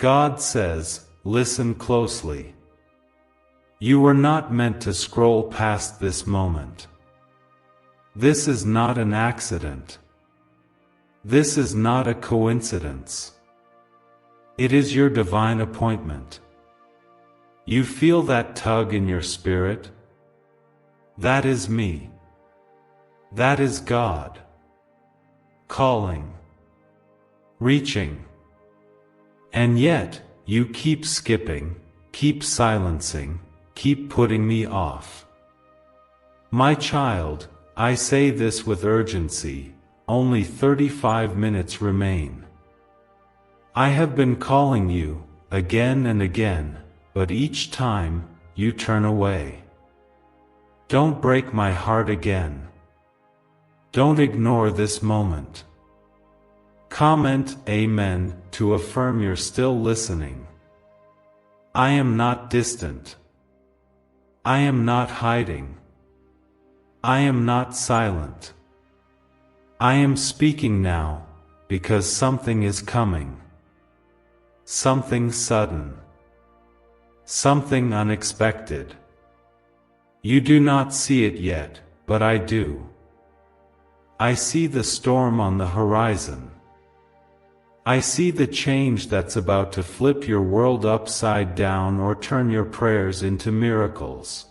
God says, listen closely. You were not meant to scroll past this moment. This is not an accident. This is not a coincidence. It is your divine appointment. You feel that tug in your spirit? That is me. That is God. Calling. Reaching. And yet, you keep skipping, keep silencing, keep putting me off. My child, I say this with urgency, only 35 minutes remain. I have been calling you, again and again, but each time, you turn away. Don't break my heart again. Don't ignore this moment. Comment Amen to affirm you're still listening. I am not distant. I am not hiding. I am not silent. I am speaking now, because something is coming. Something sudden. Something unexpected. You do not see it yet, but I do. I see the storm on the horizon. I see the change that's about to flip your world upside down or turn your prayers into miracles.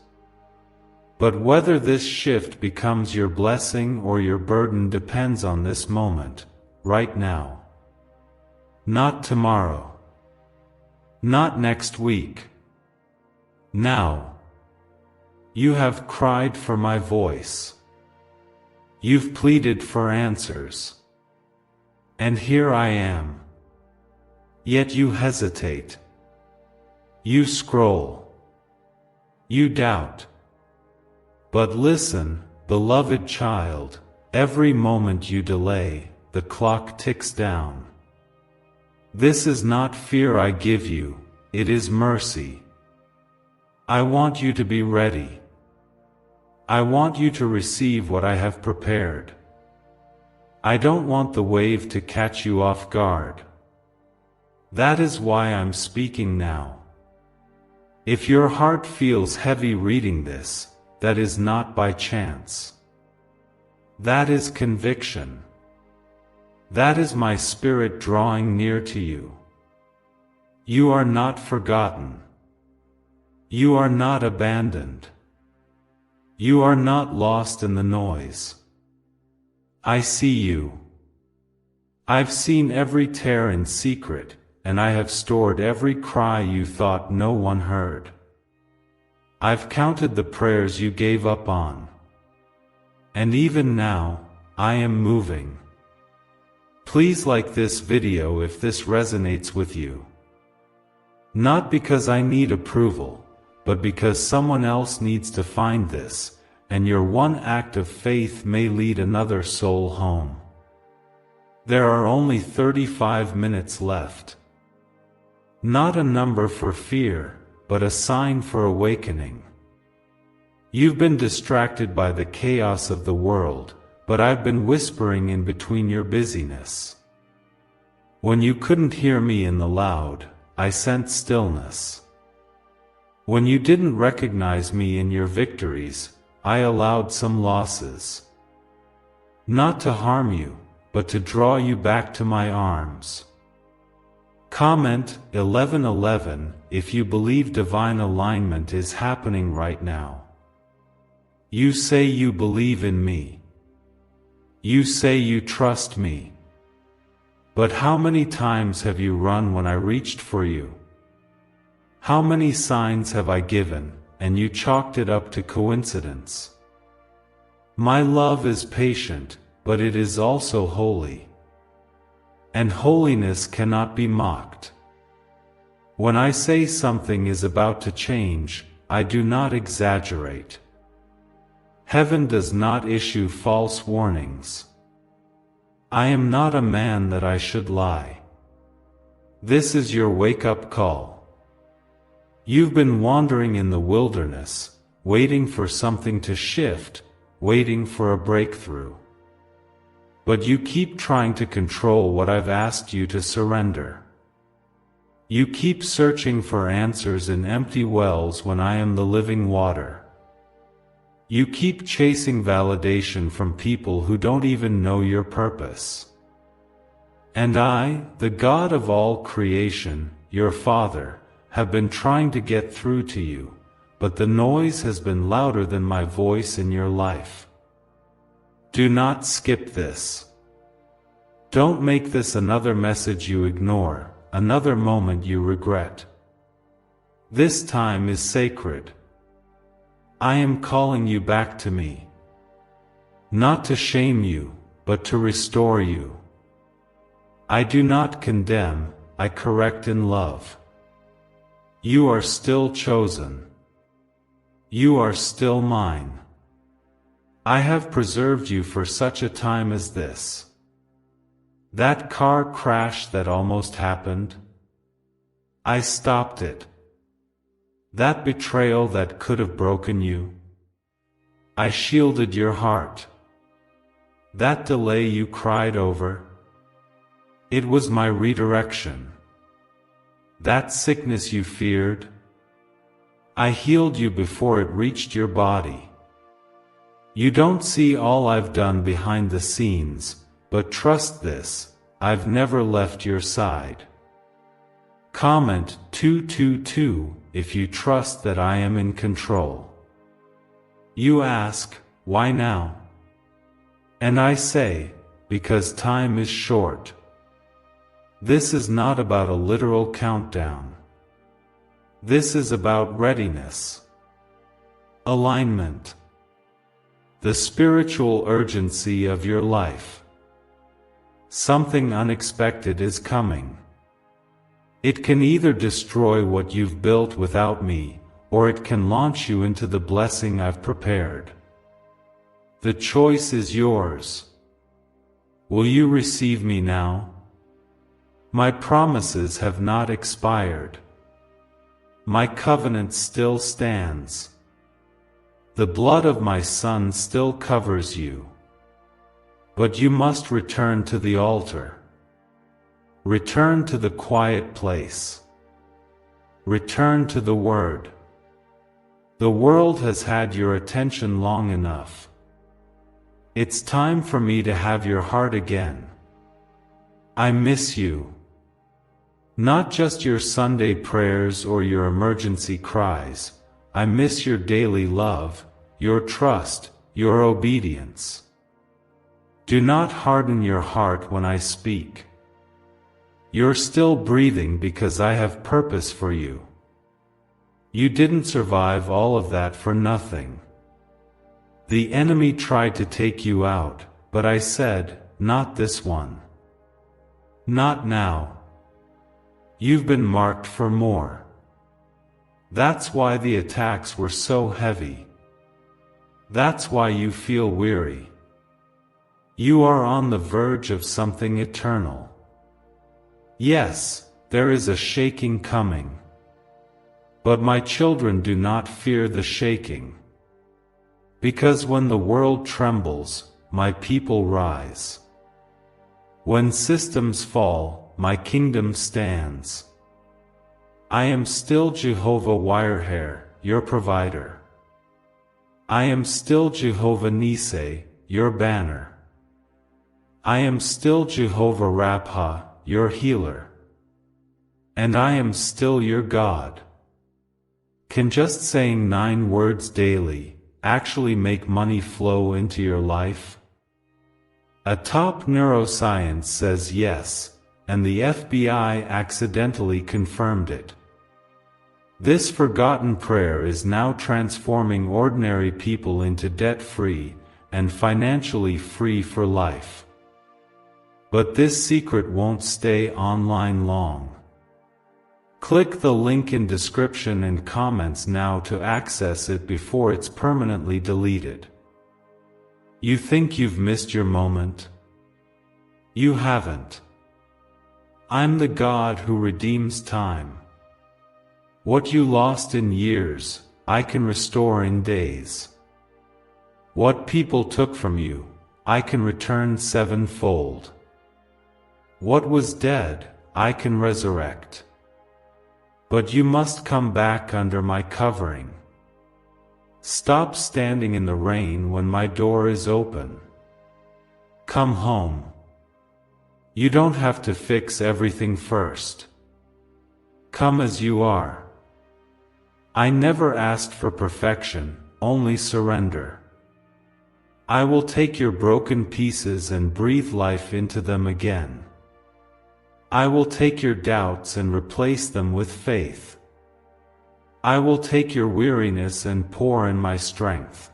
But whether this shift becomes your blessing or your burden depends on this moment, right now. Not tomorrow. Not next week. Now. You have cried for my voice. You've pleaded for answers. And here I am. Yet you hesitate. You scroll. You doubt. But listen, beloved child, every moment you delay, the clock ticks down. This is not fear I give you, it is mercy. I want you to be ready. I want you to receive what I have prepared. I don't want the wave to catch you off guard. That is why I'm speaking now. If your heart feels heavy reading this, that is not by chance. That is conviction. That is my spirit drawing near to you. You are not forgotten. You are not abandoned. You are not lost in the noise. I see you. I've seen every tear in secret, and I have stored every cry you thought no one heard. I've counted the prayers you gave up on. And even now, I am moving. Please like this video if this resonates with you. Not because I need approval, but because someone else needs to find this, and your one act of faith may lead another soul home. There are only 35 minutes left. Not a number for fear, but a sign for awakening. You've been distracted by the chaos of the world, but I've been whispering in between your busyness. When you couldn't hear me in the loud, I sent stillness. When you didn't recognize me in your victories, I allowed some losses. Not to harm you, but to draw you back to my arms. Comment 1111 if you believe divine alignment is happening right now. You say you believe in me. You say you trust me. But how many times have you run when I reached for you? How many signs have I given, and you chalked it up to coincidence? My love is patient, but it is also holy. And holiness cannot be mocked. When I say something is about to change, I do not exaggerate. Heaven does not issue false warnings. I am not a man that I should lie. This is your wake-up call. You've been wandering in the wilderness, waiting for something to shift, waiting for a breakthrough. But you keep trying to control what I've asked you to surrender. You keep searching for answers in empty wells when I am the living water. You keep chasing validation from people who don't even know your purpose. And I, the God of all creation, your Father, have been trying to get through to you, but the noise has been louder than my voice in your life. Do not skip this. Don't make this another message you ignore, another moment you regret. This time is sacred. I am calling you back to me. Not to shame you, but to restore you. I do not condemn, I correct in love. You are still chosen. You are still mine. I have preserved you for such a time as this. That car crash that almost happened, I stopped it. That betrayal that could have broken you, I shielded your heart. That delay you cried over, it was my redirection. That sickness you feared, I healed you before it reached your body. You don't see all I've done behind the scenes, but trust this, I've never left your side. Comment 222 if you trust that I am in control. You ask, why now? And I say, because time is short. This is not about a literal countdown. This is about readiness, alignment, the spiritual urgency of your life. Something unexpected is coming. It can either destroy what you've built without me, or it can launch you into the blessing I've prepared. The choice is yours. Will you receive me now? My promises have not expired. My covenant still stands. The blood of my Son still covers you. But you must return to the altar. Return to the quiet place. Return to the Word. The world has had your attention long enough. It's time for me to have your heart again. I miss you. Not just your Sunday prayers or your emergency cries. I miss your daily love, your trust, your obedience. Do not harden your heart when I speak. You're still breathing because I have purpose for you. You didn't survive all of that for nothing. The enemy tried to take you out, but I said, not this one. Not now. You've been marked for more. That's why the attacks were so heavy. That's why you feel weary. You are on the verge of something eternal. Yes, there is a shaking coming. But my children, do not fear the shaking. Because when the world trembles, my people rise. When systems fall, my kingdom stands. I am still Jehovah Wirehair, your provider. I am still Jehovah Nissi, your banner. I am still Jehovah Rapha, your healer. And I am still your God. Can just saying 9 words daily actually make money flow into your life? A top neuroscience says yes, and the FBI accidentally confirmed it. This forgotten prayer is now transforming ordinary people into debt-free and financially free for life. But this secret won't stay online long. Click the link in description and comments now to access it before it's permanently deleted. You think you've missed your moment? You haven't. I'm the God who redeems time. What you lost in years, I can restore in days. What people took from you, I can return 7-fold. What was dead, I can resurrect. But you must come back under my covering. Stop standing in the rain when my door is open. Come home. You don't have to fix everything first. Come as you are. I never asked for perfection, only surrender. I will take your broken pieces and breathe life into them again. I will take your doubts and replace them with faith. I will take your weariness and pour in my strength.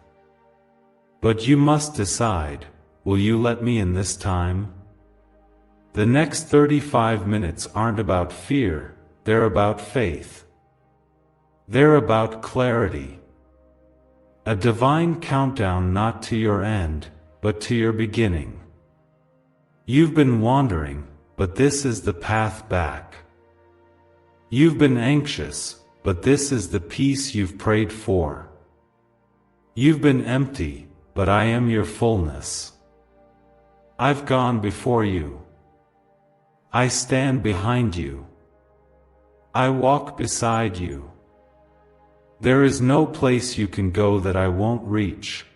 But you must decide, will you let me in this time? The next 35 minutes aren't about fear, they're about faith. They're about clarity. A divine countdown not to your end, but to your beginning. You've been wandering, but this is the path back. You've been anxious, but this is the peace you've prayed for. You've been empty, but I am your fullness. I've gone before you. I stand behind you. I walk beside you. There is no place you can go that I won't reach.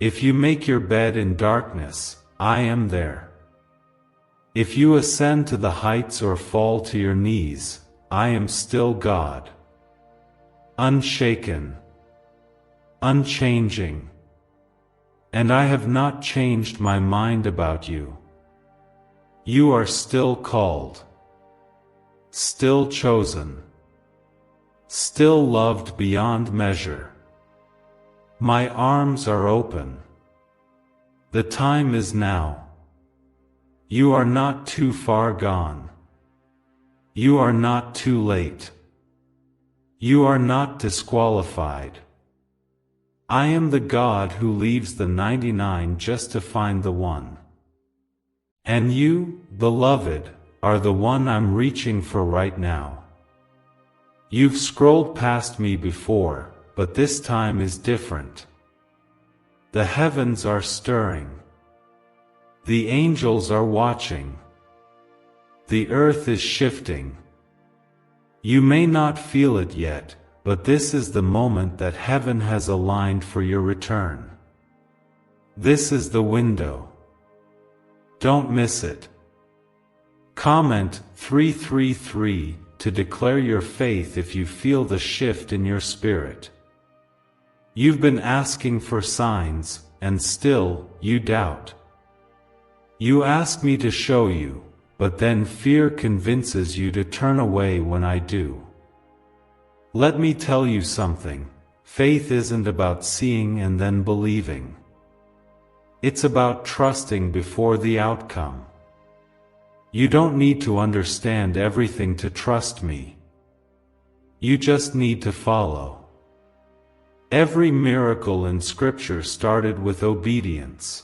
If you make your bed in darkness, I am there. If you ascend to the heights or fall to your knees, I am still God. Unshaken. Unchanging. And I have not changed my mind about you. You are still called. Still chosen. Still loved beyond measure. My arms are open. The time is now. You are not too far gone. You are not too late. You are not disqualified. I am the God who leaves the 99 just to find the one. And you, beloved, are the one I'm reaching for right now. You've scrolled past me before, but this time is different. The heavens are stirring. The angels are watching. The earth is shifting. You may not feel it yet, but this is the moment that heaven has aligned for your return. This is the window. Don't miss it. Comment 333 to declare your faith if you feel the shift in your spirit. You've been asking for signs, and still, you doubt. You ask me to show you, but then fear convinces you to turn away when I do. Let me tell you something, faith isn't about seeing and then believing. It's about trusting before the outcome. You don't need to understand everything to trust me. You just need to follow. Every miracle in Scripture started with obedience.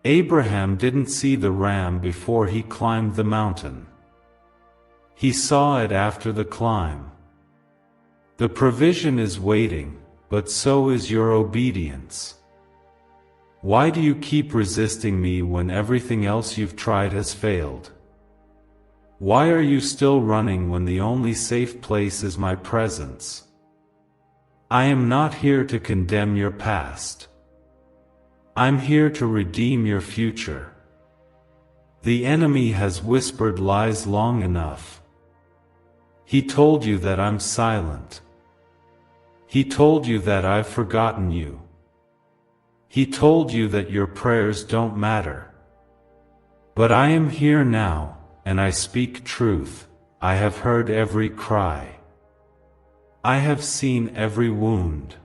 Abraham didn't see the ram before he climbed the mountain. He saw it after the climb. The provision is waiting, but so is your obedience. Why do you keep resisting me when everything else you've tried has failed? Why are you still running when the only safe place is my presence? I am not here to condemn your past. I'm here to redeem your future. The enemy has whispered lies long enough. He told you that I'm silent. He told you that I've forgotten you. He told you that your prayers don't matter. But I am here now, and I speak truth. I have heard every cry. I have seen every wound.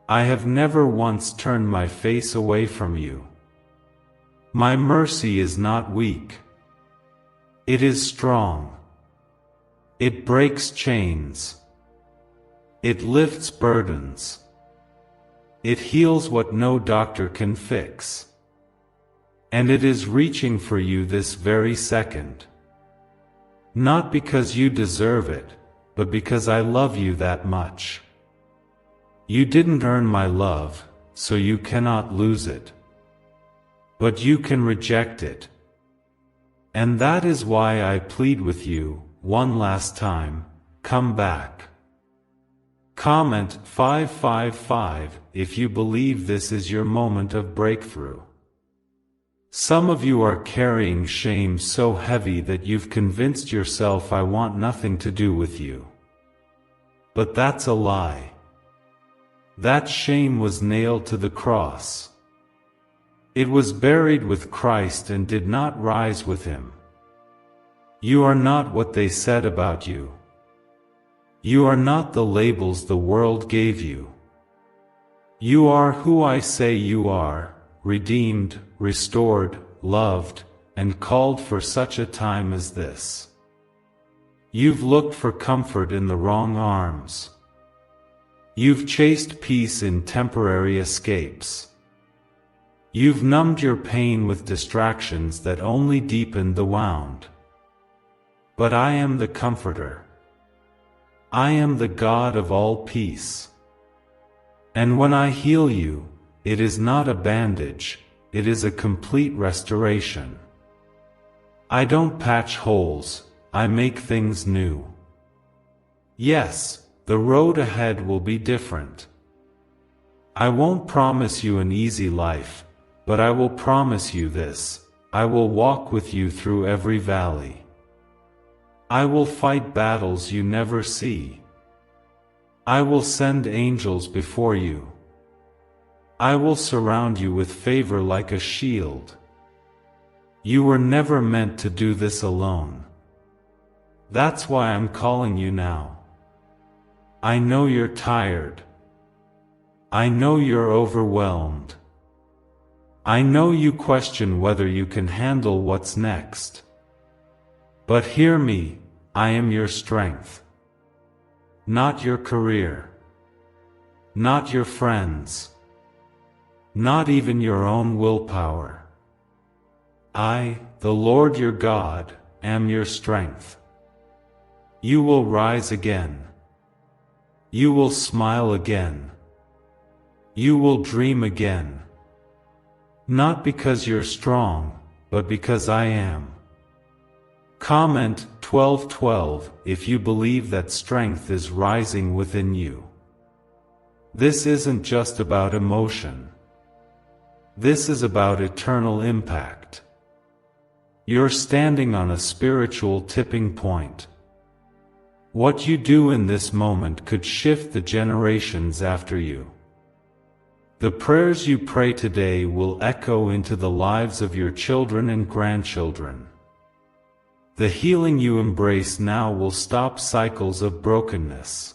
I have never once turned my face away from you. My mercy is not weak. It is strong. It breaks chains. It lifts burdens. It heals what no doctor can fix. And it is reaching for you this very second. Not because you deserve it, but because I love you that much. You didn't earn my love, so you cannot lose it. But you can reject it. And that is why I plead with you, one last time, come back. Comment 555 if you believe this is your moment of breakthrough. Some of you are carrying shame so heavy that you've convinced yourself I want nothing to do with you. But that's a lie. That shame was nailed to the cross. It was buried with Christ and did not rise with him. You are not what they said about you. You are not the labels the world gave you. You are who I say you are, redeemed, restored, loved, and called for such a time as this. You've looked for comfort in the wrong arms. You've chased peace in temporary escapes. You've numbed your pain with distractions that only deepened the wound. But I am the Comforter. I am the God of all peace. And when I heal you, it is not a bandage, it is a complete restoration. I don't patch holes, I make things new. Yes, the road ahead will be different. I won't promise you an easy life, but I will promise you this: I will walk with you through every valley. I will fight battles you never see. I will send angels before you. I will surround you with favor like a shield. You were never meant to do this alone. That's why I'm calling you now. I know you're tired. I know you're overwhelmed. I know you question whether you can handle what's next. But hear me, I am your strength. Not your career. Not your friends. Not even your own willpower. I, the Lord your God, am your strength. You will rise again. You will smile again. You will dream again. Not because you're strong, but because I am. Comment 1212 if you believe that strength is rising within you. This isn't just about emotion. This is about eternal impact. You're standing on a spiritual tipping point. What you do in this moment could shift the generations after you. The prayers you pray today will echo into the lives of your children and grandchildren. The healing you embrace now will stop cycles of brokenness.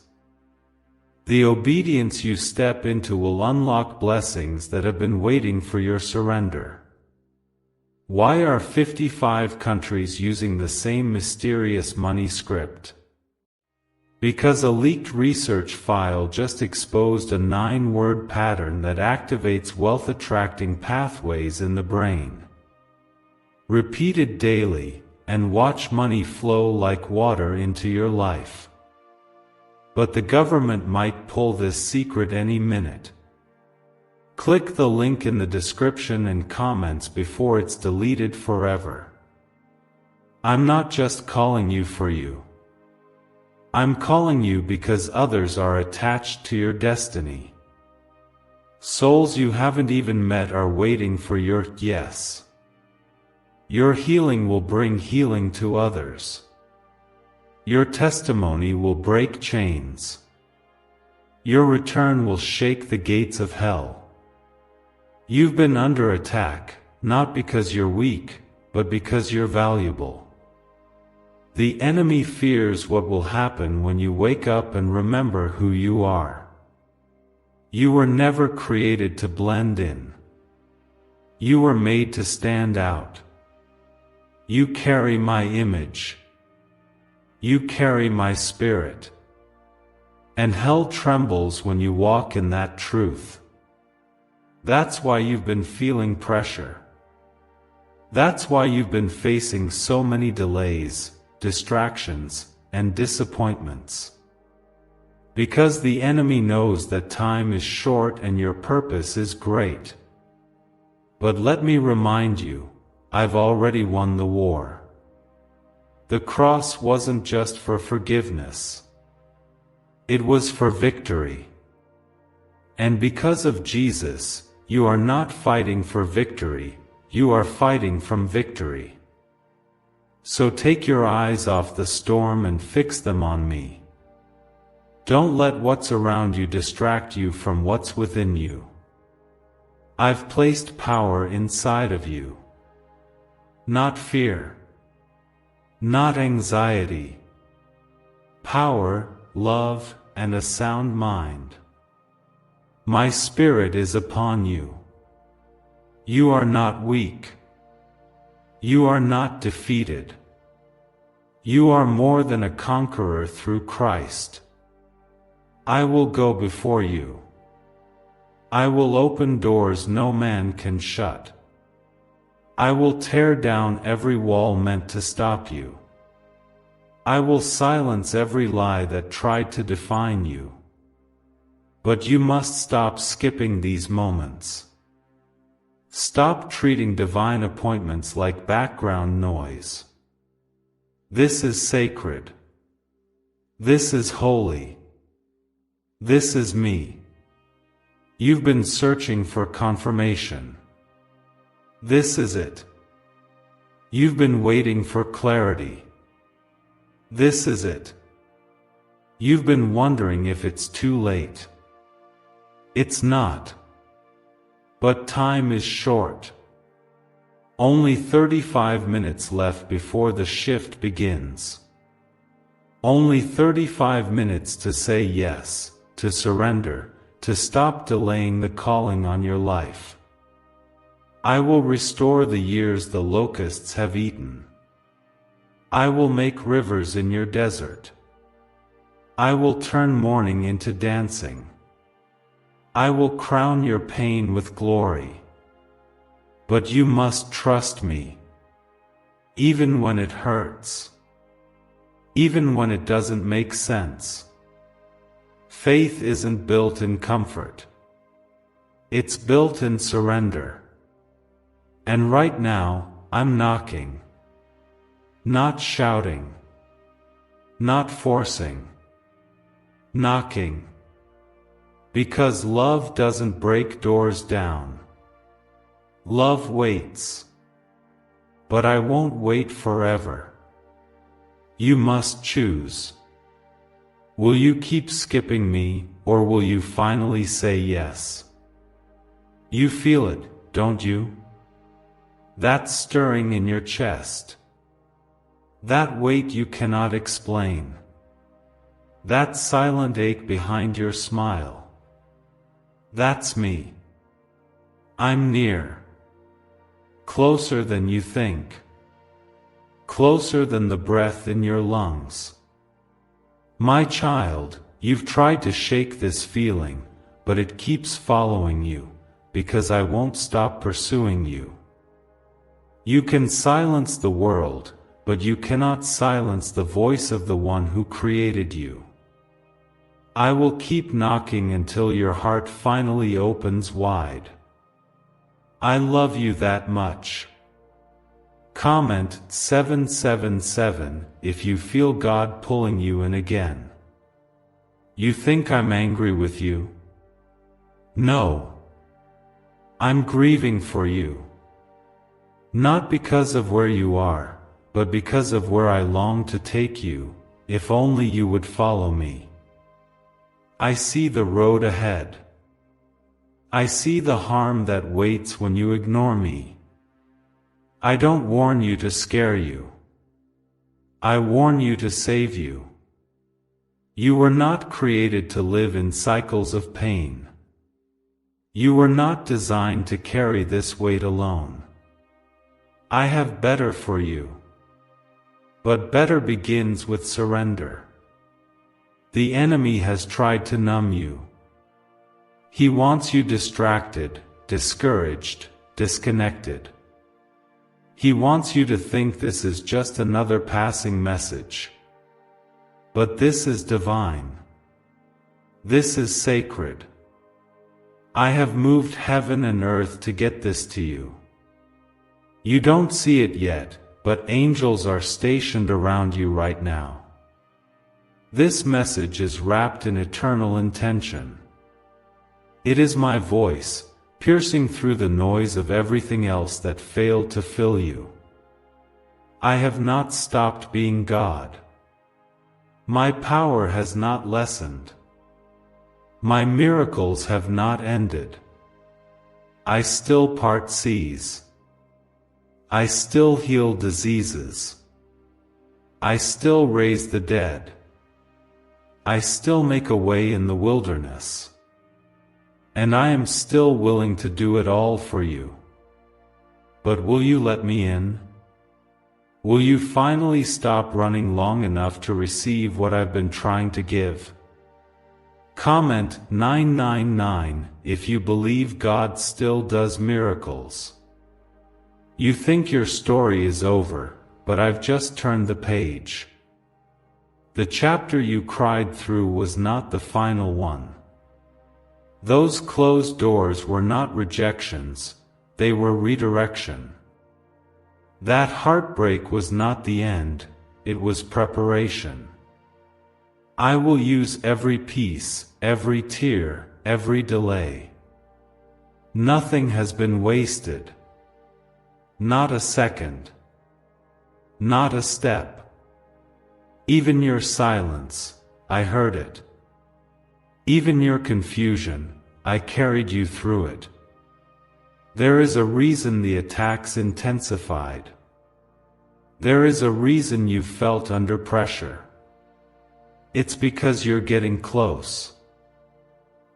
The obedience you step into will unlock blessings that have been waiting for your surrender. Why are 55 countries using the same mysterious money script? Because a leaked research file just exposed a 9-word pattern that activates wealth-attracting pathways in the brain. Repeat it daily, and watch money flow like water into your life. But the government might pull this secret any minute. Click the link in the description and comments before it's deleted forever. I'm not just calling you for you. I'm calling you because others are attached to your destiny. Souls you haven't even met are waiting for your yes. Your healing will bring healing to others. Your testimony will break chains. Your return will shake the gates of hell. You've been under attack, not because you're weak, but because you're valuable. The enemy fears what will happen when you wake up and remember who you are. You were never created to blend in. You were made to stand out. You carry my image. You carry my spirit. And hell trembles when you walk in that truth. That's why you've been feeling pressure. That's why you've been facing so many delays, distractions, and disappointments. Because the enemy knows that time is short and your purpose is great. But let me remind you, I've already won the war. The cross wasn't just for forgiveness. It was for victory. And because of Jesus, you are not fighting for victory, you are fighting from victory. So take your eyes off the storm and fix them on me. Don't let what's around you distract you from what's within you. I've placed power inside of you. Not fear. Not anxiety. Power, love, and a sound mind. My Spirit is upon you. You are not weak. You are not defeated. You are more than a conqueror through Christ. I will go before you. I will open doors no man can shut. I will tear down every wall meant to stop you. I will silence every lie that tried to define you. But you must stop skipping these moments. Stop treating divine appointments like background noise. This is sacred. This is holy. This is me. You've been searching for confirmation. This is it. You've been waiting for clarity. This is it. You've been wondering if it's too late. It's not. But time is short. Only 35 minutes left before the shift begins. Only 35 minutes to say yes, to surrender, to stop delaying the calling on your life. I will restore the years the locusts have eaten. I will make rivers in your desert. I will turn mourning into dancing. I will crown your pain with glory. But you must trust me. Even when it hurts. Even when it doesn't make sense. Faith isn't built in comfort. It's built in surrender. And right now, I'm knocking. Not shouting. Not forcing. Knocking. Because love doesn't break doors down. Love waits. But I won't wait forever. You must choose. Will you keep skipping me, or will you finally say yes? You feel it, don't you? That stirring in your chest. That weight you cannot explain. That silent ache behind your smile. That's me. I'm near. Closer than you think. Closer than the breath in your lungs. My child, you've tried to shake this feeling, but it keeps following you, because I won't stop pursuing you. You can silence the world, but you cannot silence the voice of the one who created you. I will keep knocking until your heart finally opens wide. I love you that much. Comment 777 if you feel God pulling you in again. You think I'm angry with you? No. I'm grieving for you. Not because of where you are, but because of where I long to take you, if only you would follow me. I see the road ahead. I see the harm that waits when you ignore me. I don't warn you to scare you. I warn you to save you. You were not created to live in cycles of pain. You were not designed to carry this weight alone. I have better for you. But better begins with surrender. The enemy has tried to numb you. He wants you distracted, discouraged, disconnected. He wants you to think this is just another passing message. But this is divine. This is sacred. I have moved heaven and earth to get this to you. You don't see it yet, but angels are stationed around you right now. This message is wrapped in eternal intention. It is my voice, piercing through the noise of everything else that failed to fill you. I have not stopped being God. My power has not lessened. My miracles have not ended. I still part seas. I still heal diseases. I still raise the dead. I still make a way in the wilderness. And I am still willing to do it all for you. But will you let me in? Will you finally stop running long enough to receive what I've been trying to give? Comment 999 if you believe God still does miracles. You think your story is over, but I've just turned the page. The chapter you cried through was not the final one. Those closed doors were not rejections, they were redirection. That heartbreak was not the end, it was preparation. I will use every piece, every tear, every delay. Nothing has been wasted. Not a second. Not a step. Even your silence, I heard it. Even your confusion, I carried you through it. There is a reason the attacks intensified. There is a reason you felt under pressure. It's because you're getting close.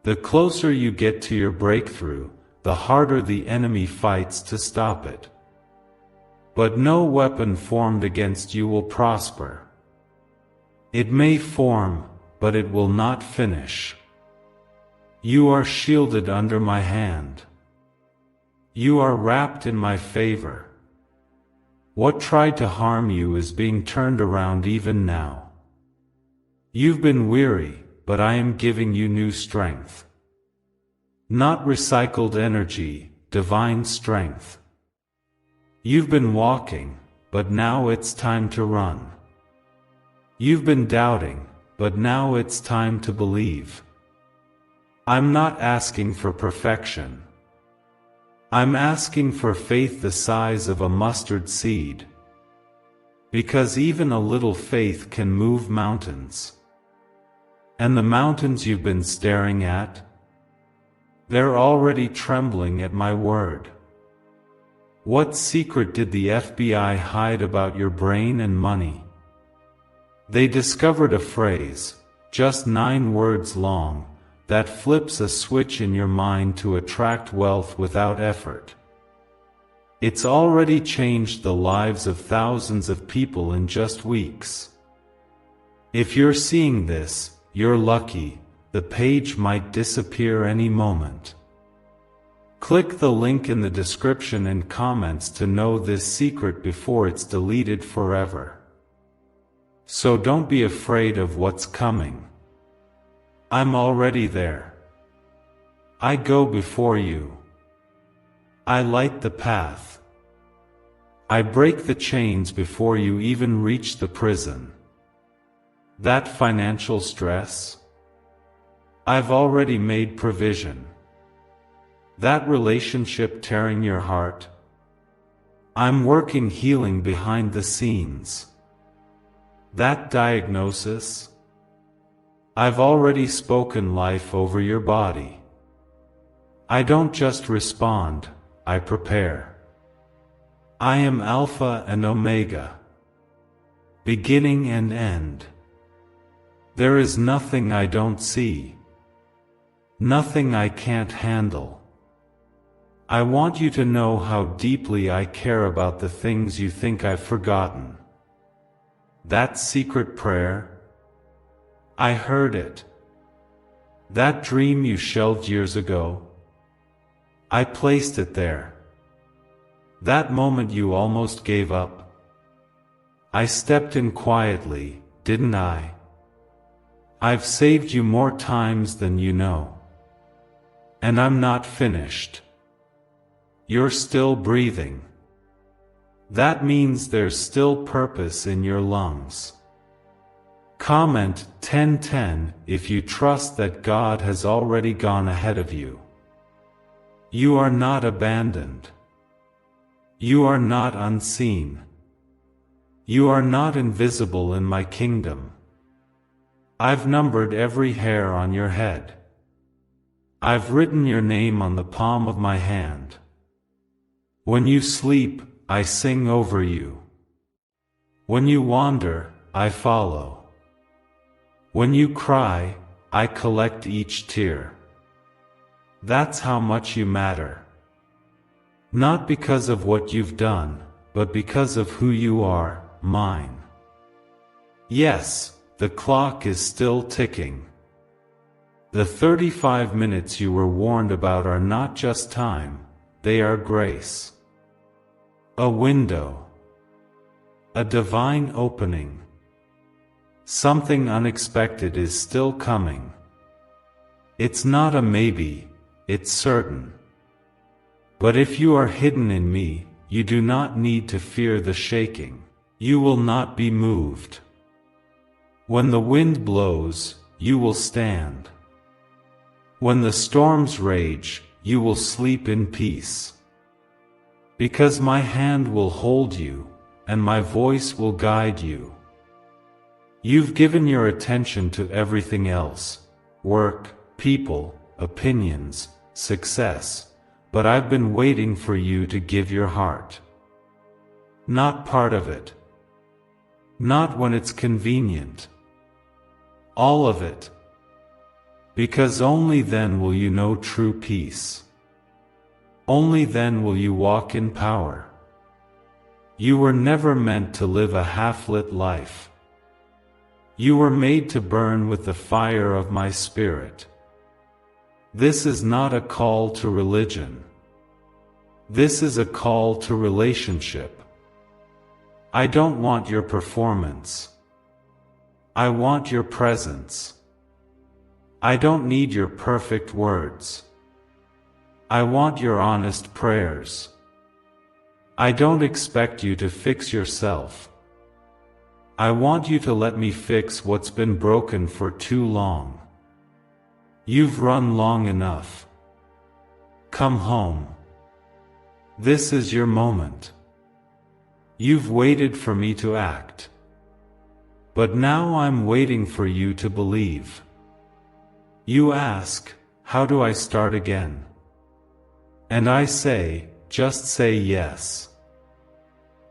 The closer you get to your breakthrough, the harder the enemy fights to stop it. But no weapon formed against you will prosper. It may form, but it will not finish. You are shielded under my hand. You are wrapped in my favor. What tried to harm you is being turned around even now. You've been weary, but I am giving you new strength. Not recycled energy, divine strength. You've been walking, but now it's time to run. You've been doubting, but now it's time to believe. I'm not asking for perfection. I'm asking for faith the size of a mustard seed. Because even a little faith can move mountains. And the mountains you've been staring at? They're already trembling at my word. What secret did the FBI hide about your brain and money? They discovered a phrase, just 9 words long, that flips a switch in your mind to attract wealth without effort. It's already changed the lives of thousands of people in just weeks. If you're seeing this, you're lucky, the page might disappear any moment. Click the link in the description and comments to know this secret before it's deleted forever. So don't be afraid of what's coming. I'm already there. I go before you. I light the path. I break the chains before you even reach the prison. That financial stress? I've already made provision. That relationship tearing your heart? I'm working healing behind the scenes. That diagnosis? I've already spoken life over your body. I don't just respond, I prepare. I am Alpha and Omega, beginning and end. There is nothing I don't see, nothing I can't handle. I want you to know how deeply I care about the things you think I've forgotten. That secret prayer? I heard it. That dream you shelved years ago? I placed it there. That moment you almost gave up? I stepped in quietly, didn't I? I've saved you more times than you know. And I'm not finished. You're still breathing. That means there's still purpose in your lungs. Comment 1010 if you trust that God has already gone ahead of you. You are not abandoned. You are not unseen. You are not invisible in my kingdom. I've numbered every hair on your head. I've written your name on the palm of my hand. When you sleep, I sing over you. When you wander, I follow. When you cry, I collect each tear. That's how much you matter. Not because of what you've done, but because of who you are, mine. Yes, the clock is still ticking. The 35 minutes you were warned about are not just time, they are grace. A window. A divine opening. Something unexpected is still coming. It's not a maybe, it's certain. But if you are hidden in me, you do not need to fear the shaking. You will not be moved. When the wind blows, you will stand. When the storms rage, you will sleep in peace. Because my hand will hold you, and my voice will guide you. You've given your attention to everything else, work, people, opinions, success, but I've been waiting for you to give your heart. Not part of it. Not when it's convenient. All of it. Because only then will you know true peace. Only then will you walk in power. You were never meant to live a half-lit life. You were made to burn with the fire of my spirit. This is not a call to religion. This is a call to relationship. I don't want your performance. I want your presence. I don't need your perfect words. I want your honest prayers. I don't expect you to fix yourself. I want you to let me fix what's been broken for too long. You've run long enough. Come home. This is your moment. You've waited for me to act. But now I'm waiting for you to believe. You ask, how do I start again? And I say, just say yes.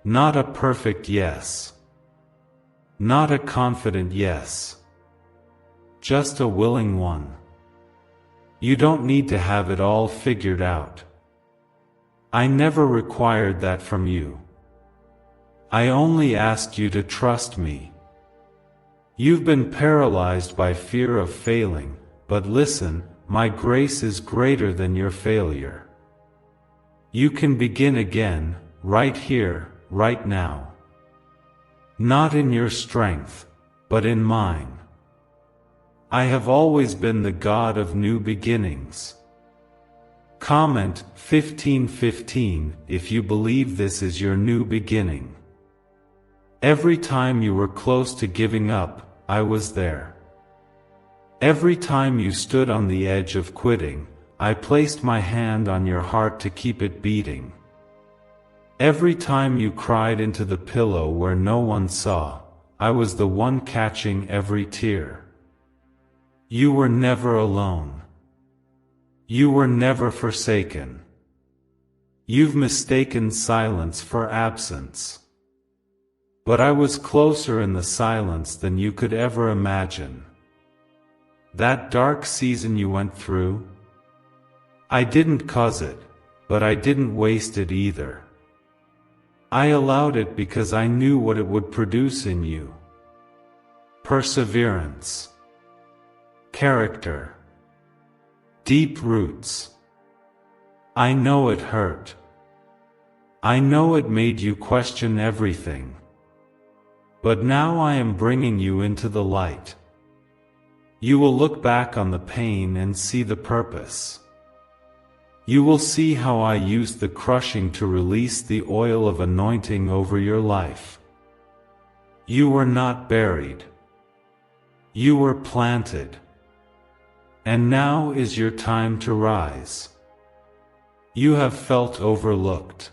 Not a perfect yes. Not a confident yes. Just a willing one. You don't need to have it all figured out. I never required that from you. I only asked you to trust me. You've been paralyzed by fear of failing, but listen, my grace is greater than your failure. You can begin again, right here, right now. Not in your strength, but in mine. I have always been the God of new beginnings. Comment 1515 if you believe this is your new beginning. Every time you were close to giving up, I was there. Every time you stood on the edge of quitting, I placed my hand on your heart to keep it beating. Every time you cried into the pillow where no one saw, I was the one catching every tear. You were never alone. You were never forsaken. You've mistaken silence for absence. But I was closer in the silence than you could ever imagine. That dark season you went through, I didn't cause it, but I didn't waste it either. I allowed it because I knew what it would produce in you. Perseverance. Character. Deep roots. I know it hurt. I know it made you question everything. But now I am bringing you into the light. You will look back on the pain and see the purpose. You will see how I use the crushing to release the oil of anointing over your life. You were not buried. You were planted. And now is your time to rise. You have felt overlooked.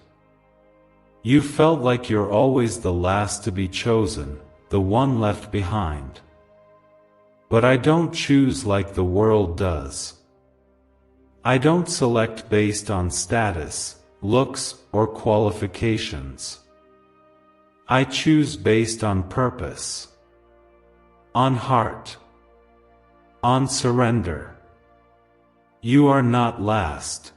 You felt like you're always the last to be chosen, the one left behind. But I don't choose like the world does. I don't select based on status, looks, or qualifications. I choose based on purpose, on heart, on surrender. You are not last.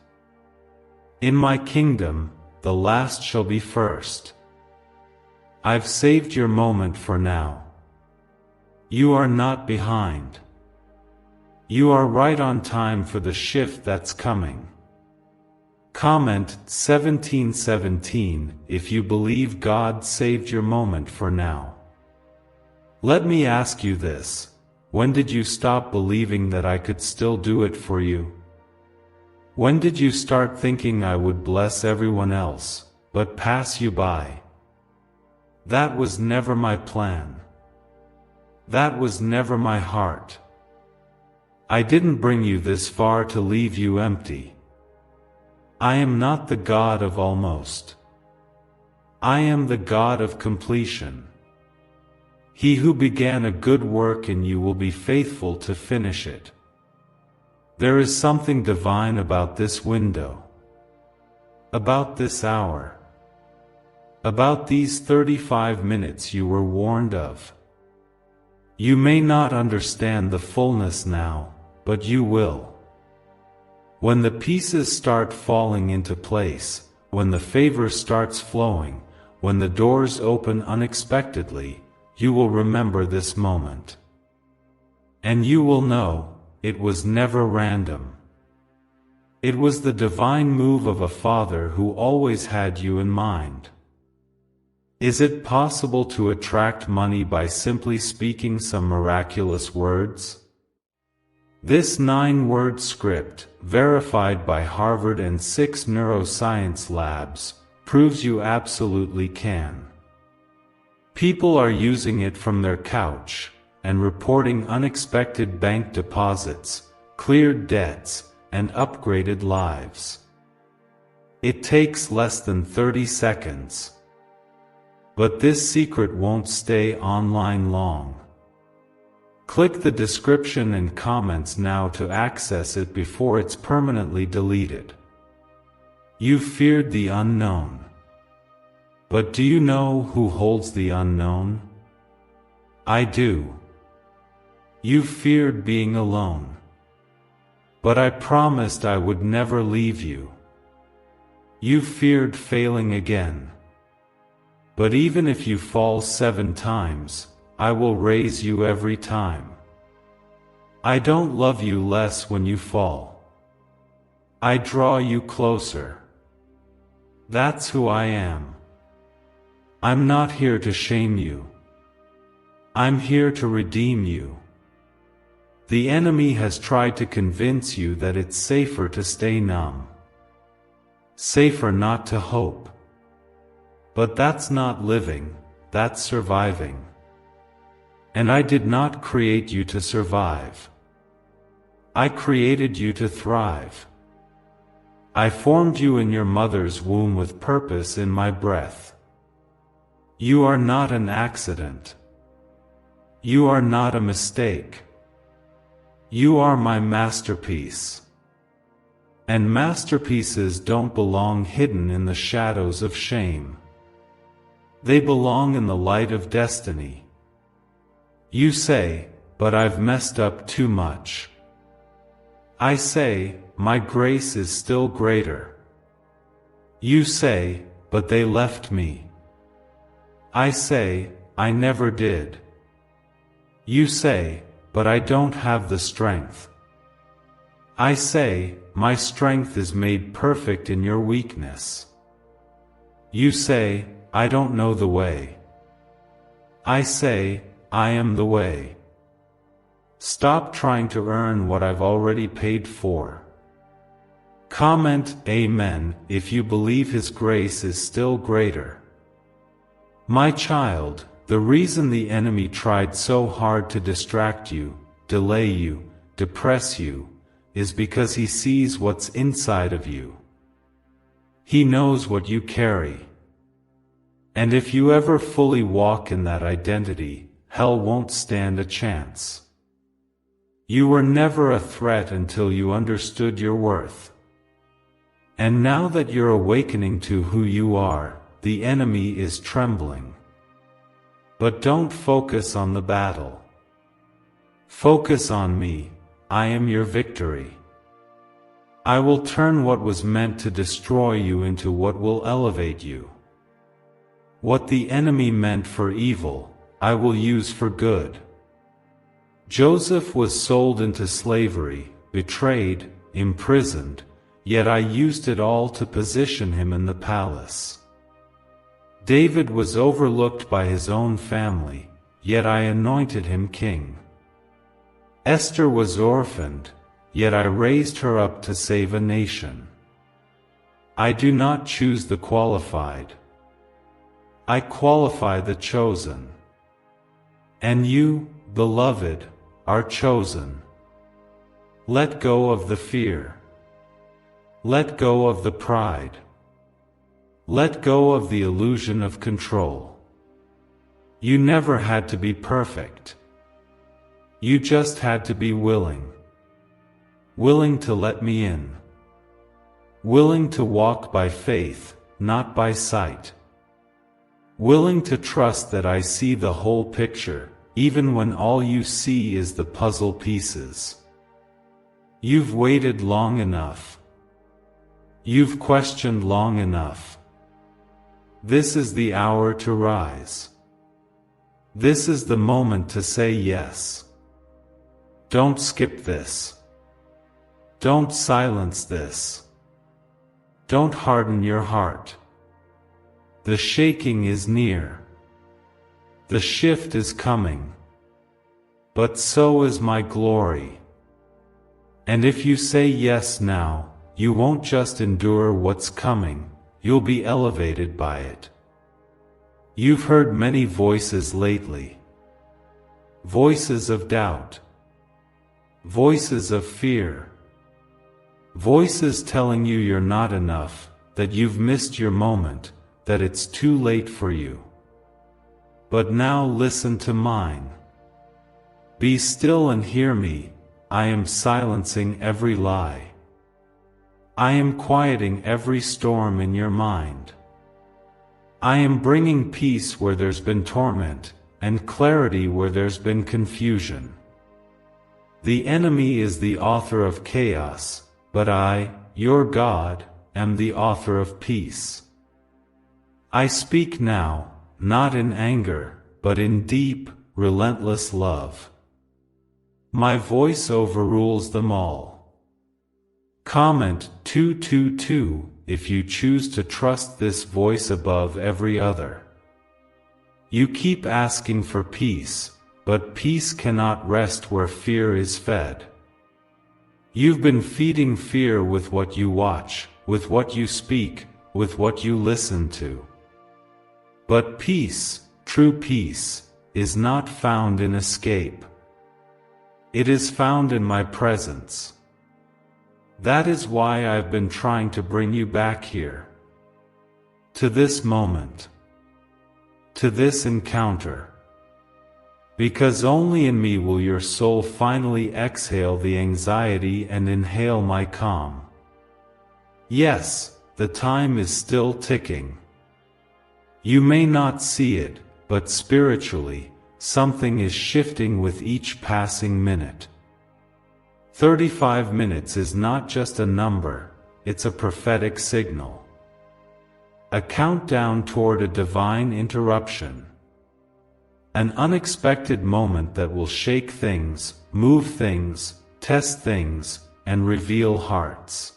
In my kingdom, the last shall be first. I've saved your moment for now. You are not behind. You are right on time for the shift that's coming. Comment 1717 if you believe God saved your moment for now. Let me ask you this: when did you stop believing that I could still do it for you? When did you start thinking I would bless everyone else, but pass you by? That was never my plan. That was never my heart. I didn't bring you this far to leave you empty. I am not the God of almost. I am the God of completion. He who began a good work in you will be faithful to finish it. There is something divine about this window, about this hour, about these 35 minutes you were warned of. You may not understand the fullness now, but you will. When the pieces start falling into place, when the favor starts flowing, when the doors open unexpectedly, you will remember this moment. And you will know, it was never random. It was the divine move of a Father who always had you in mind. Is it possible to attract money by simply speaking some miraculous words? This 9-word script, verified by Harvard and 6 neuroscience labs, proves you absolutely can. People are using it from their couch, and reporting unexpected bank deposits, cleared debts, and upgraded lives. It takes less than 30 seconds. But this secret won't stay online long. Click the description and comments now to access it before it's permanently deleted. You feared the unknown. But do you know who holds the unknown? I do. You feared being alone. But I promised I would never leave you. You feared failing again. But even if you fall 7 times, I will raise you every time. I don't love you less when you fall. I draw you closer. That's who I am. I'm not here to shame you. I'm here to redeem you. The enemy has tried to convince you that it's safer to stay numb. Safer not to hope. But that's not living, that's surviving. And I did not create you to survive. I created you to thrive. I formed you in your mother's womb with purpose in my breath. You are not an accident. You are not a mistake. You are my masterpiece. And masterpieces don't belong hidden in the shadows of shame. They belong in the light of destiny. You say, but I've messed up too much. I say, my grace is still greater. You say, but they left me. I say, I never did. You say, but I don't have the strength. I say, my strength is made perfect in your weakness. You say, I don't know the way. I say, I am the way. Stop trying to earn what I've already paid for. Comment Amen if you believe His grace is still greater. My child, the reason the enemy tried so hard to distract you, delay you, depress you, is because he sees what's inside of you. He knows what you carry. And if you ever fully walk in that identity, hell won't stand a chance. You were never a threat until you understood your worth. And now that you're awakening to who you are, the enemy is trembling. But don't focus on the battle. Focus on me. I am your victory. I will turn what was meant to destroy you into what will elevate you. What the enemy meant for evil, I will use for good. Joseph was sold into slavery, betrayed, imprisoned, yet I used it all to position him in the palace. David was overlooked by his own family, yet I anointed him king. Esther was orphaned, yet I raised her up to save a nation. I do not choose the qualified. I qualify the chosen. And you, beloved, are chosen. Let go of the fear. Let go of the pride. Let go of the illusion of control. You never had to be perfect. You just had to be willing. Willing to let me in. Willing to walk by faith, not by sight. Willing to trust that I see the whole picture, even when all you see is the puzzle pieces. You've waited long enough. You've questioned long enough. This is the hour to rise. This is the moment to say yes. Don't skip this. Don't silence this. Don't harden your heart. The shaking is near. The shift is coming. But so is my glory. And if you say yes now, you won't just endure what's coming, you'll be elevated by it. You've heard many voices lately. Voices of doubt. Voices of fear. Voices telling you you're not enough, that you've missed your moment, that it's too late for you. But now listen to mine. Be still and hear me. I am silencing every lie. I am quieting every storm in your mind. I am bringing peace where there's been torment, and clarity where there's been confusion. The enemy is the author of chaos, but I, your God, am the author of peace. I speak now, not in anger, but in deep, relentless love. My voice overrules them all. Comment 222 if you choose to trust this voice above every other. You keep asking for peace, but peace cannot rest where fear is fed. You've been feeding fear with what you watch, with what you speak, with what you listen to. But peace, true peace, is not found in escape. It is found in my presence. That is why I've been trying to bring you back here. To this moment. To this encounter. Because only in me will your soul finally exhale the anxiety and inhale my calm. Yes, the time is still ticking. You may not see it, but spiritually, something is shifting with each passing minute. 35 minutes is not just a number, it's a prophetic signal. A countdown toward a divine interruption. An unexpected moment that will shake things, move things, test things, and reveal hearts.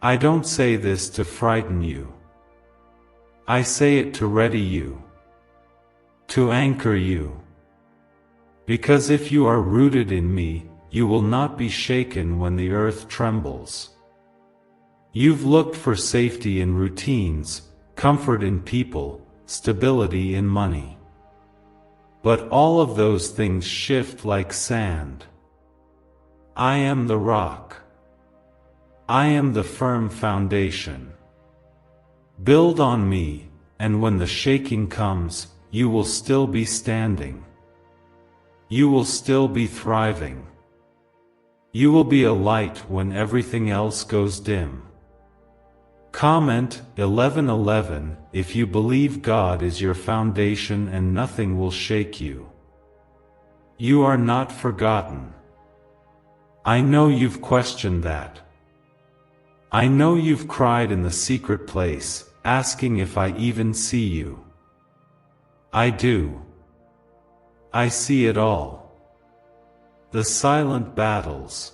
I don't say this to frighten you. I say it to ready you. To anchor you. Because if you are rooted in me, you will not be shaken when the earth trembles. You've looked for safety in routines, comfort in people, stability in money. But all of those things shift like sand. I am the rock. I am the firm foundation. Build on me, and when the shaking comes, you will still be standing. You will still be thriving. You will be a light when everything else goes dim. Comment 11:11 if you believe God is your foundation and nothing will shake you. You are not forgotten. I know you've questioned that. I know you've cried in the secret place, asking if I even see you. I do. I see it all. The silent battles.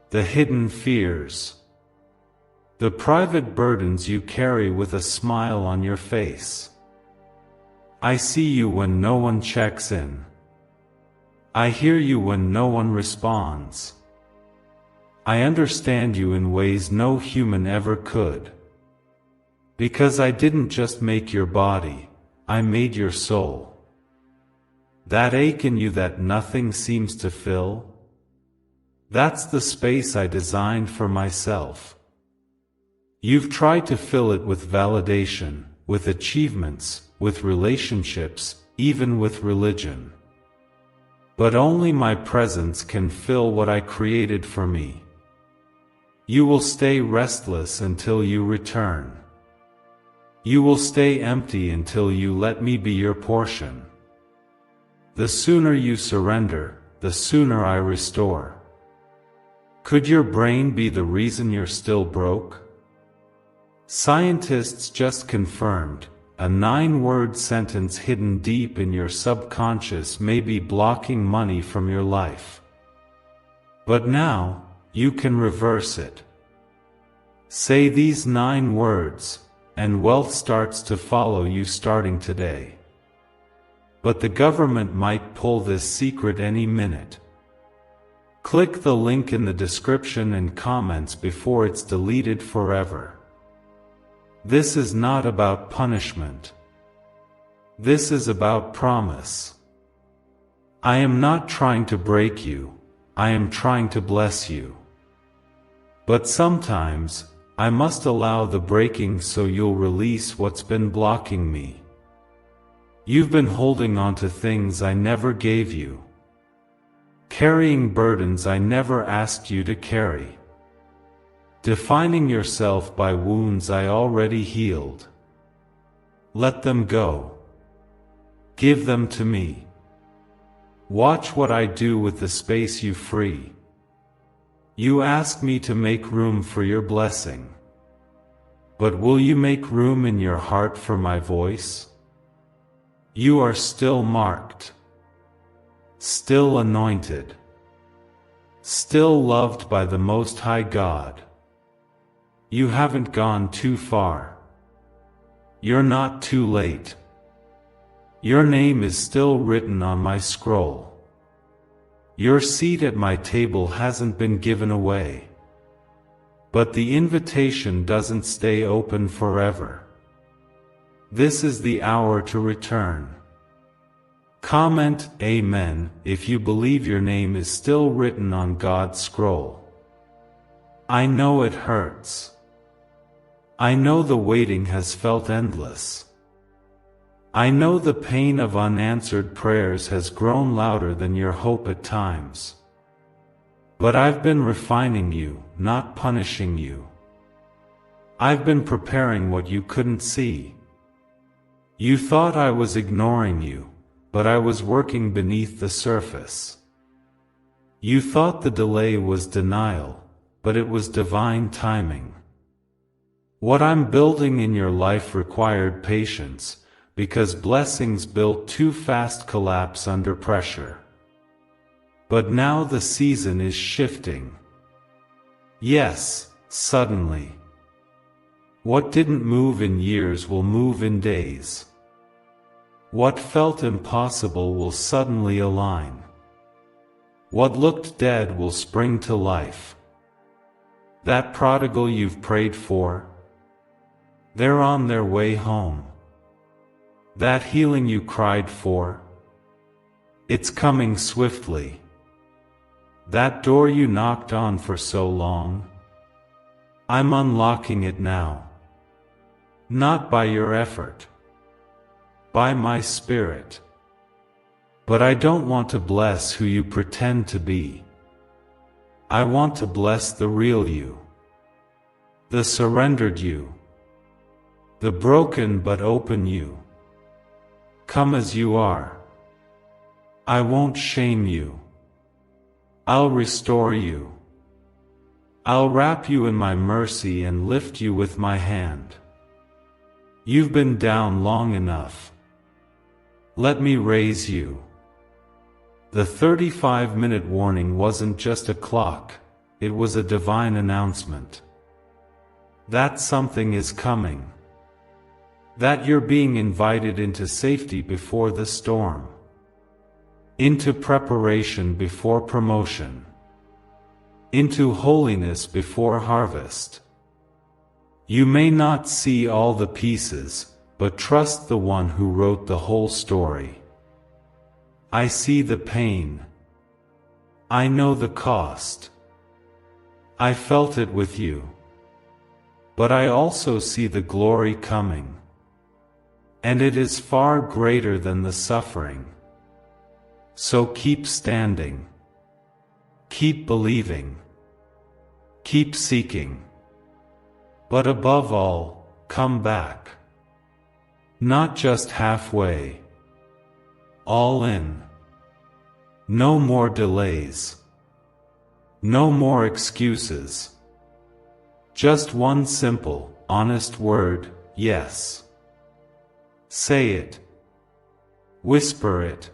The hidden fears. The private burdens you carry with a smile on your face. I see you when no one checks in. I hear you when no one responds. I understand you in ways no human ever could. Because I didn't just make your body, I made your soul. That ache in you that nothing seems to fill, that's the space I designed for myself. You've tried to fill it with validation, with achievements, with relationships, even with religion. But only my presence can fill what I created for me. You will stay restless until you return. You will stay empty until you let me be your portion. The sooner you surrender, the sooner I restore. Could your brain be the reason you're still broke? Scientists just confirmed, a 9-word sentence hidden deep in your subconscious may be blocking money from your life. But now, you can reverse it. Say these 9 words, and wealth starts to follow you starting today. But the government might pull this secret any minute. Click the link in the description and comments before it's deleted forever. This is not about punishment. This is about promise. I am not trying to break you, I am trying to bless you. But sometimes, I must allow the breaking so you'll release what's been blocking me. You've been holding on to things I never gave you. Carrying burdens I never asked you to carry. Defining yourself by wounds I already healed. Let them go. Give them to me. Watch what I do with the space you free. You ask me to make room for your blessing. But will you make room in your heart for my voice? You are still marked. Still anointed. Still loved by the Most High God. You haven't gone too far. You're not too late. Your name is still written on my scroll. Your seat at my table hasn't been given away. But the invitation doesn't stay open forever. This is the hour to return. Comment Amen if you believe your name is still written on God's scroll. I know it hurts. I know the waiting has felt endless. I know the pain of unanswered prayers has grown louder than your hope at times. But I've been refining you, not punishing you. I've been preparing what you couldn't see. You thought I was ignoring you, but I was working beneath the surface. You thought the delay was denial, but it was divine timing. What I'm building in your life required patience, because blessings built too fast collapse under pressure. But now the season is shifting. Yes, suddenly. What didn't move in years will move in days. What felt impossible will suddenly align. What looked dead will spring to life. That prodigal you've prayed for? They're on their way home. That healing you cried for? It's coming swiftly. That door you knocked on for so long? I'm unlocking it now. Not by your effort. By my Spirit. But I don't want to bless who you pretend to be. I want to bless the real you. The surrendered you. The broken but open you. Come as you are. I won't shame you. I'll restore you. I'll wrap you in my mercy and lift you with my hand. You've been down long enough. Let me raise you. The 35-minute warning wasn't just a clock, it was a divine announcement. That something is coming. That you're being invited into safety before the storm. Into preparation before promotion. Into holiness before harvest. You may not see all the pieces, but trust the one who wrote the whole story. I see the pain. I know the cost. I felt it with you. But I also see the glory coming. And it is far greater than the suffering. So keep standing. Keep believing. Keep seeking. But above all, come back. Not just halfway. All in. No more delays. No more excuses. Just one simple, honest word, yes. Say it. Whisper it.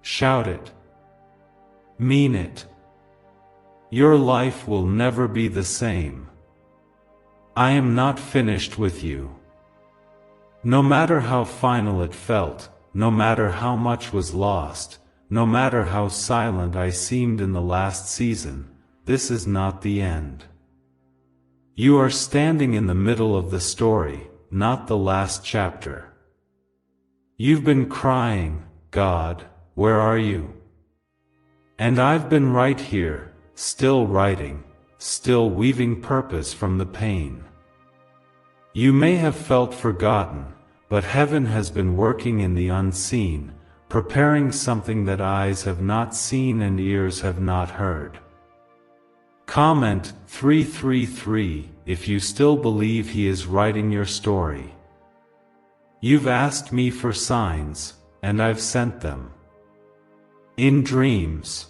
Shout it. Mean it. Your life will never be the same. I am not finished with you. No matter how final it felt, no matter how much was lost, no matter how silent I seemed in the last season, this is not the end. You are standing in the middle of the story, not the last chapter. You've been crying, God, where are you? And I've been right here, still writing, still weaving purpose from the pain. You may have felt forgotten, but heaven has been working in the unseen, preparing something that eyes have not seen and ears have not heard. Comment 333 if you still believe He is writing your story. You've asked me for signs, and I've sent them. In dreams.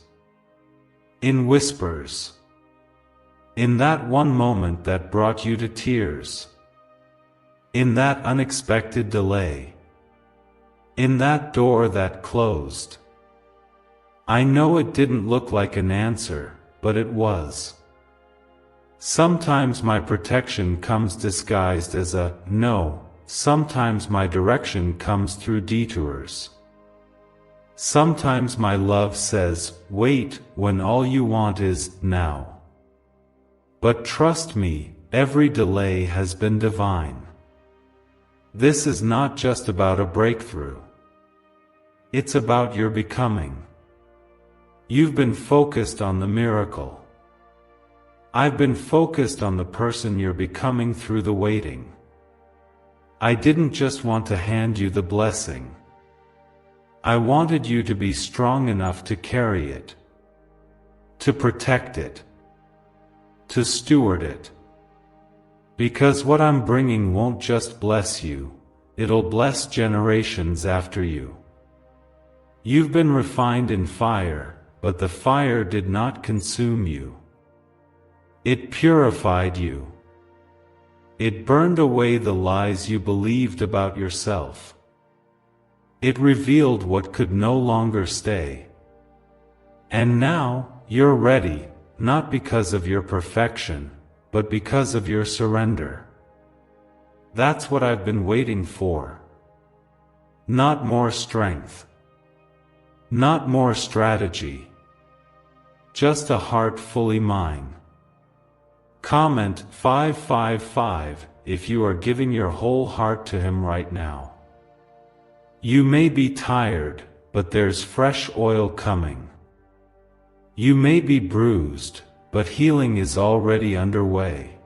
In whispers. In that one moment that brought you to tears. In that unexpected delay. In that door that closed. I know it didn't look like an answer, but it was. Sometimes my protection comes disguised as a no, sometimes my direction comes through detours. Sometimes my love says, wait, when all you want is now. But trust me, every delay has been divine. This is not just about a breakthrough. It's about your becoming. You've been focused on the miracle. I've been focused on the person you're becoming through the waiting. I didn't just want to hand you the blessing. I wanted you to be strong enough to carry it. To protect it. To steward it. Because what I'm bringing won't just bless you, it'll bless generations after you. You've been refined in fire, but the fire did not consume you. It purified you. It burned away the lies you believed about yourself. It revealed what could no longer stay. And now, you're ready, not because of your perfection, but because of your surrender. That's what I've been waiting for. Not more strength. Not more strategy. Just a heart fully mine. Comment 555 if you are giving your whole heart to him right now. You may be tired, but there's fresh oil coming. You may be bruised, but healing is already underway.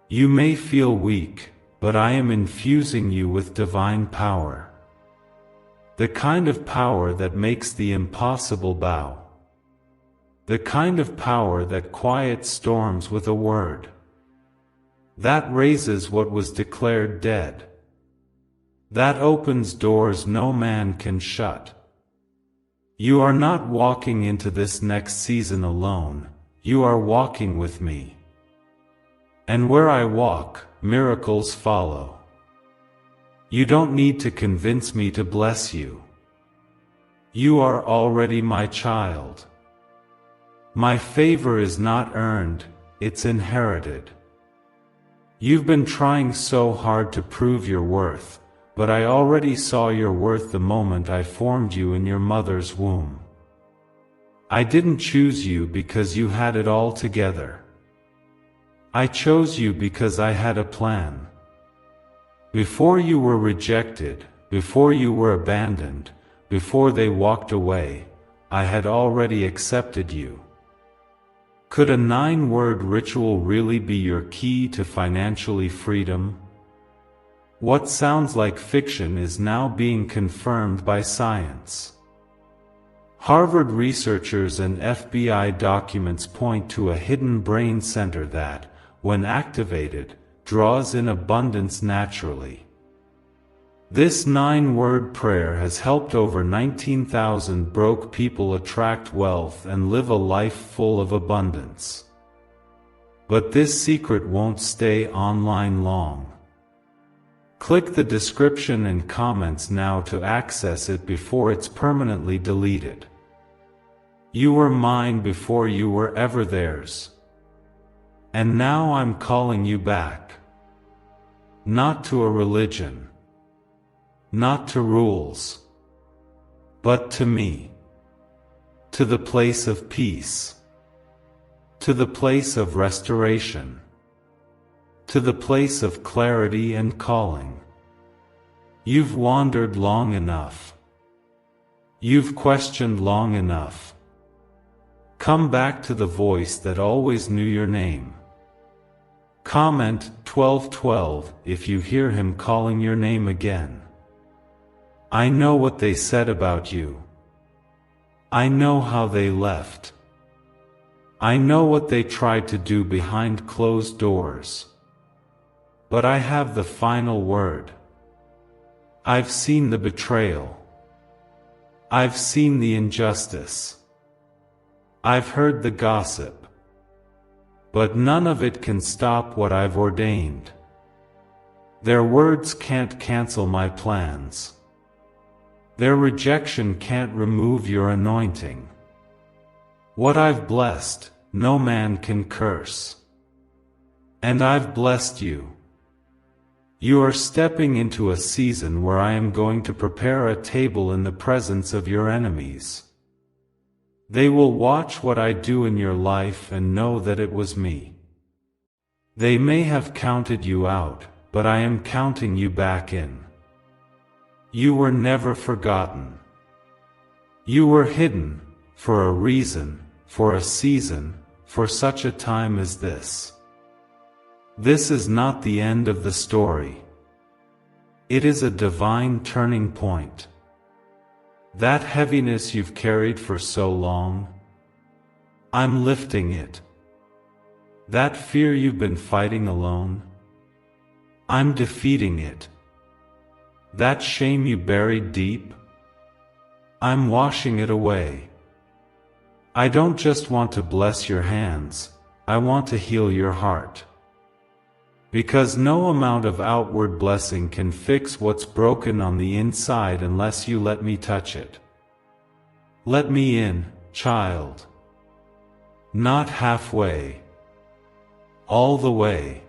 You may feel weak, but I am infusing you with divine power. The kind of power that makes the impossible bow. The kind of power that quiets storms with a word. That raises what was declared dead. That opens doors no man can shut. You are not walking into this next season alone, you are walking with me. And where I walk, miracles follow. You don't need to convince me to bless you. You are already my child. My favor is not earned, it's inherited. You've been trying so hard to prove your worth, but I already saw your worth the moment I formed you in your mother's womb. I didn't choose you because you had it all together. I chose you because I had a plan. Before you were rejected, before you were abandoned, before they walked away, I had already accepted you. Could a 9-word ritual really be your key to financially freedom? What sounds like fiction is now being confirmed by science. Harvard researchers and FBI documents point to a hidden brain center that, when activated, draws in abundance naturally. This 9-word prayer has helped over 19,000 broke people attract wealth and live a life full of abundance. But this secret won't stay online long. Click the description and comments now to access it before it's permanently deleted. You were mine before you were ever theirs. And now I'm calling you back. Not to a religion. Not to rules. But to me. To the place of peace. To the place of restoration. To the place of clarity and calling. You've wandered long enough. You've questioned long enough. Come back to the voice that always knew your name. Comment 1212 if you hear him calling your name again. I know what they said about you. I know how they left. I know what they tried to do behind closed doors. But I have the final word. I've seen the betrayal. I've seen the injustice. I've heard the gossip. But none of it can stop what I've ordained. Their words can't cancel my plans. Their rejection can't remove your anointing. What I've blessed, no man can curse. And I've blessed you. You are stepping into a season where I am going to prepare a table in the presence of your enemies. They will watch what I do in your life and know that it was me. They may have counted you out, but I am counting you back in. You were never forgotten. You were hidden, for a reason, for a season, for such a time as this. This is not the end of the story. It is a divine turning point. That heaviness you've carried for so long, I'm lifting it. That fear you've been fighting alone, I'm defeating it. That shame you buried deep, I'm washing it away. I don't just want to bless your hands, I want to heal your heart. Because no amount of outward blessing can fix what's broken on the inside unless you let me touch it. Let me in, child. Not halfway. All the way.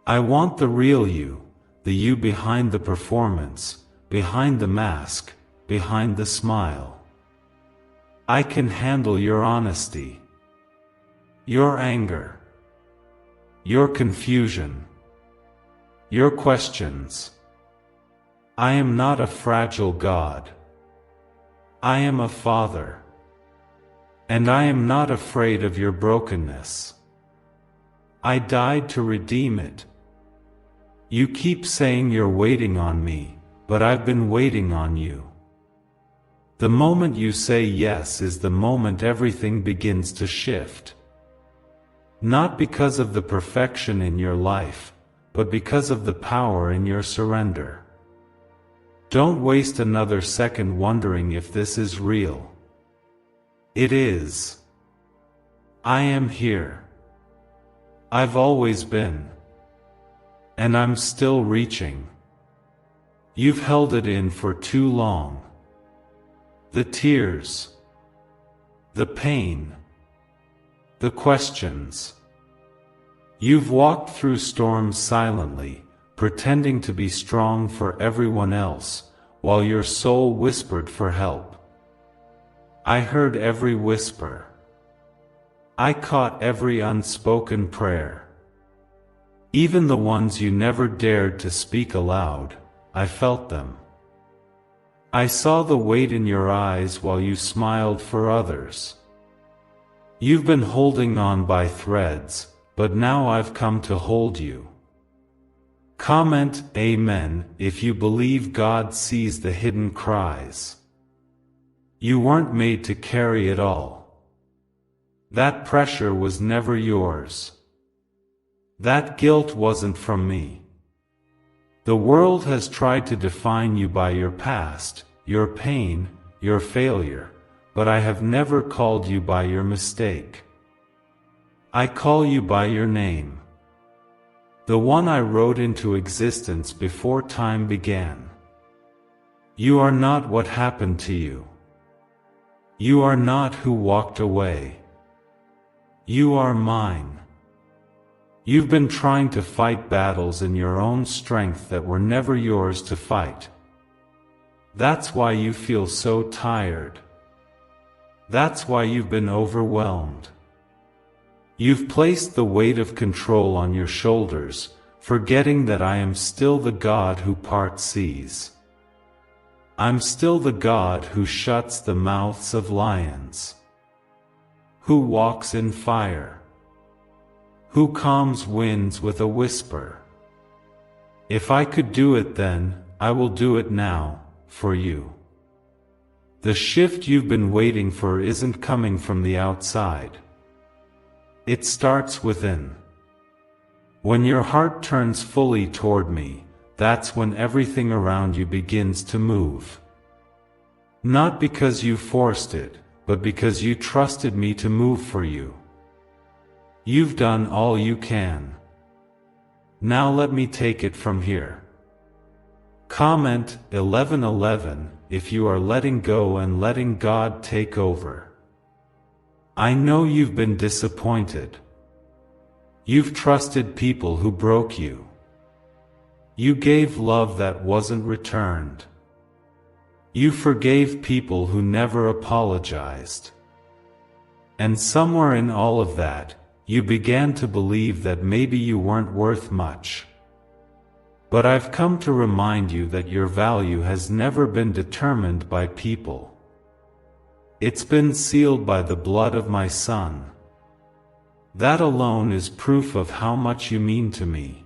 I want the real you, the you behind the performance, behind the mask, behind the smile. I can handle your honesty, your anger, your confusion, your questions. I am not a fragile God. I am a Father. And I am not afraid of your brokenness. I died to redeem it. You keep saying you're waiting on me, but I've been waiting on you. The moment you say yes is the moment everything begins to shift. Not because of the perfection in your life, but because of the power in your surrender. Don't waste another second wondering if this is real. It is. I am here. I've always been. And I'm still reaching. You've held it in for too long. The tears. The pain. The questions. You've walked through storms silently, pretending to be strong for everyone else, while your soul whispered for help. I heard every whisper. I caught every unspoken prayer. Even the ones you never dared to speak aloud, I felt them. I saw the weight in your eyes while you smiled for others. You've been holding on by threads, but now I've come to hold you. Comment Amen if you believe God sees the hidden cries. You weren't made to carry it all. That pressure was never yours. That guilt wasn't from me. The world has tried to define you by your past, your pain, your failure, but I have never called you by your mistake. I call you by your name. The one I wrote into existence before time began. You are not what happened to you. You are not who walked away. You are mine. You've been trying to fight battles in your own strength that were never yours to fight. That's why you feel so tired. That's why you've been overwhelmed. You've placed the weight of control on your shoulders, forgetting that I am still the God who parts seas. I'm still the God who shuts the mouths of lions, who walks in fire, who calms winds with a whisper. If I could do it then, I will do it now, for you. The shift you've been waiting for isn't coming from the outside. It starts within. When your heart turns fully toward me, that's when everything around you begins to move. Not because you forced it, but because you trusted me to move for you. You've done all you can. Now let me take it from here. Comment 1111 if you are letting go and letting God take over. I know you've been disappointed. You've trusted people who broke you. You gave love that wasn't returned. You forgave people who never apologized. And somewhere in all of that, you began to believe that maybe you weren't worth much. But I've come to remind you that your value has never been determined by people. It's been sealed by the blood of my Son. That alone is proof of how much you mean to me.